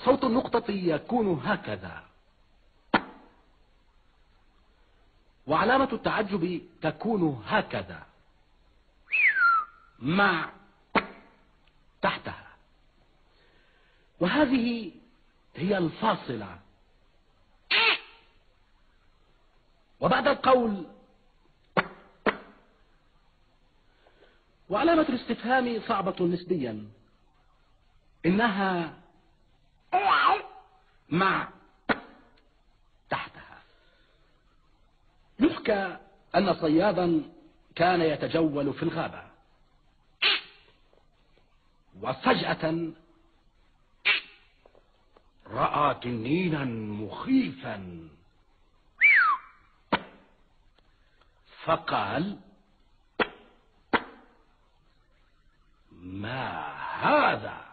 صوت النقطة يكون هكذا، وعلامة التعجب تكون هكذا مع تحتها، وهذه هي الفاصلة. وبعد القول وعلامة الاستفهام صعبة نسبيا، إنها مع تحتها. يحكى أن صيادا كان يتجول في الغابة، وفجأة رأى تنينا مخيفا، فقال: ما هذا؟